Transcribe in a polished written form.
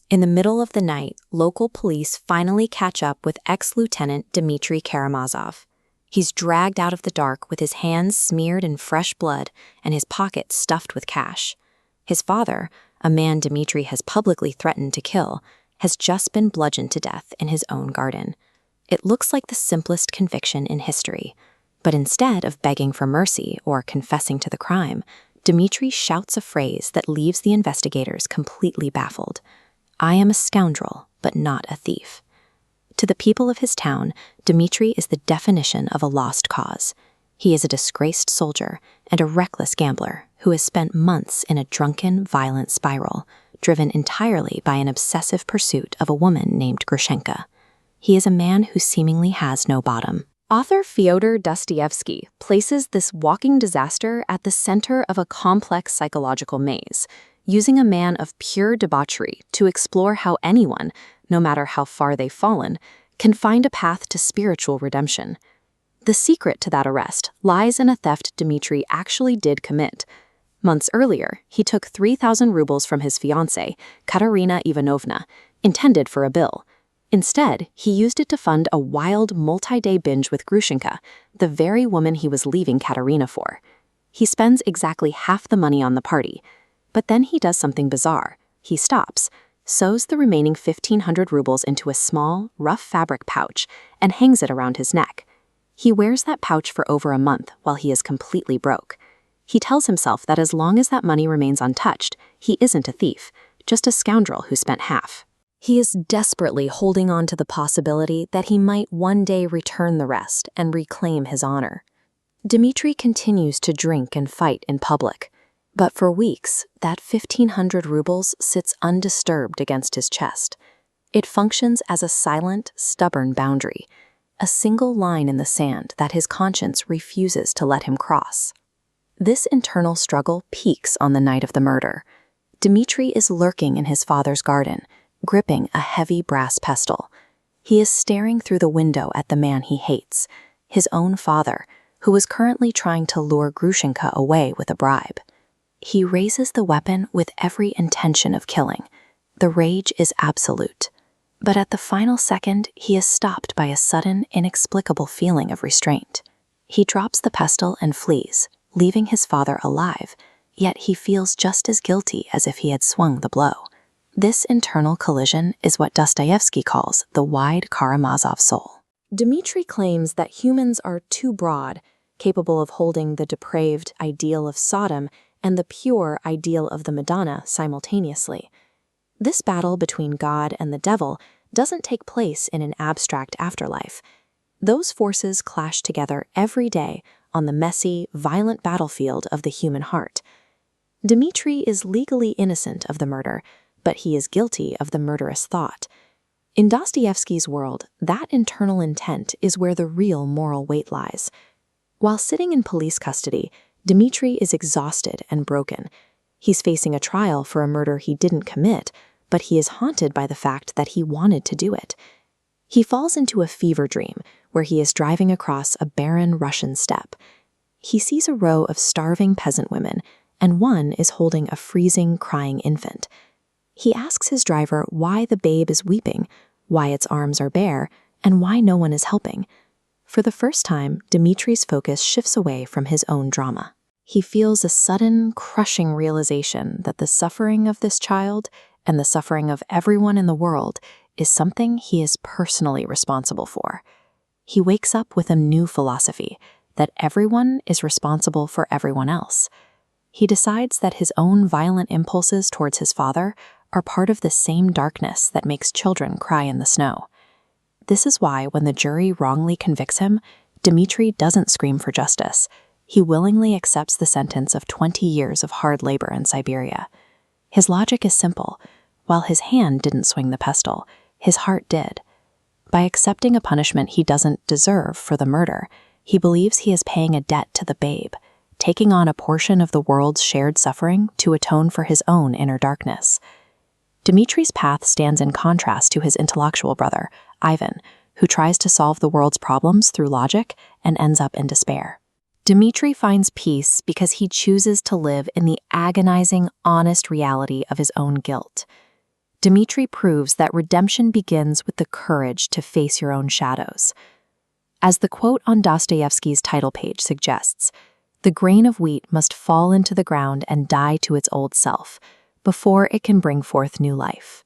In the middle of the night, local police finally catch up with ex-Lieutenant Dmitri Karamazov. He's dragged out of the dark with his hands smeared in fresh blood and his pockets stuffed with cash. His father, a man Dmitri has publicly threatened to kill, has just been bludgeoned to death in his own garden. It looks like the simplest conviction in history. But instead of begging for mercy or confessing to the crime, Dmitri shouts a phrase that leaves the investigators completely baffled. "I am a scoundrel, but not a thief." To the people of his town, Dmitri is the definition of a lost cause. He is a disgraced soldier and a reckless gambler who has spent months in a drunken, violent spiral, driven entirely by an obsessive pursuit of a woman named Grushenka. He is a man who seemingly has no bottom. Author Fyodor Dostoevsky places this walking disaster at the center of a complex psychological maze, using a man of pure debauchery to explore how anyone, no matter how far they've fallen, can find a path to spiritual redemption. The secret to that arrest lies in a theft Dmitri actually did commit. Months earlier, he took 3,000 rubles from his fiancée, Katerina Ivanovna, intended for a bill. Instead, he used it to fund a wild multi-day binge with Grushenka, the very woman he was leaving Katerina for. He spends exactly half the money on the party, but then he does something bizarre. He stops, sews the remaining 1,500 rubles into a small, rough fabric pouch, and hangs it around his neck. He wears that pouch for over a month while he is completely broke. He tells himself that as long as that money remains untouched, he isn't a thief, just a scoundrel who spent half. He is desperately holding on to the possibility that he might one day return the rest and reclaim his honor. Dmitri continues to drink and fight in public, but for weeks, that 1,500 rubles sits undisturbed against his chest. It functions as a silent, stubborn boundary, a single line in the sand that his conscience refuses to let him cross. This internal struggle peaks on the night of the murder. Dmitri is lurking in his father's garden, gripping a heavy brass pestle. He is staring through the window at the man he hates, his own father, who is currently trying to lure Grushenka away with a bribe. He raises the weapon with every intention of killing. The rage is absolute. But at the final second, he is stopped by a sudden, inexplicable feeling of restraint. He drops the pestle and flees, leaving his father alive, yet he feels just as guilty as if he had swung the blow. This internal collision is what Dostoevsky calls the wide Karamazov soul. Dmitri claims that humans are too broad, capable of holding the depraved ideal of Sodom and the pure ideal of the Madonna simultaneously. This battle between God and the devil doesn't take place in an abstract afterlife. Those forces clash together every day on the messy, violent battlefield of the human heart. Dmitri is legally innocent of the murder, but he is guilty of the murderous thought. In Dostoevsky's world, that internal intent is where the real moral weight lies. While sitting in police custody, Dmitri is exhausted and broken. He's facing a trial for a murder he didn't commit, but he is haunted by the fact that he wanted to do it. He falls into a fever dream where he is driving across a barren Russian steppe. He sees a row of starving peasant women, and one is holding a freezing, crying infant. He asks his driver why the babe is weeping, why its arms are bare, and why no one is helping. For the first time, Dmitri's focus shifts away from his own drama. He feels a sudden, crushing realization that the suffering of this child and the suffering of everyone in the world is something he is personally responsible for. He wakes up with a new philosophy, that everyone is responsible for everyone else. He decides that his own violent impulses towards his father are part of the same darkness that makes children cry in the snow. This is why when the jury wrongly convicts him, Dmitri doesn't scream for justice. He willingly accepts the sentence of 20 years of hard labor in Siberia. His logic is simple. While his hand didn't swing the pestle, his heart did. By accepting a punishment he doesn't deserve for the murder, he believes he is paying a debt to the babe, taking on a portion of the world's shared suffering to atone for his own inner darkness. Dmitri's path stands in contrast to his intellectual brother, Ivan, who tries to solve the world's problems through logic and ends up in despair. Dmitri finds peace because he chooses to live in the agonizing, honest reality of his own guilt. Dmitri proves that redemption begins with the courage to face your own shadows. As the quote on Dostoevsky's title page suggests, the grain of wheat must fall into the ground and die to its old self before it can bring forth new life.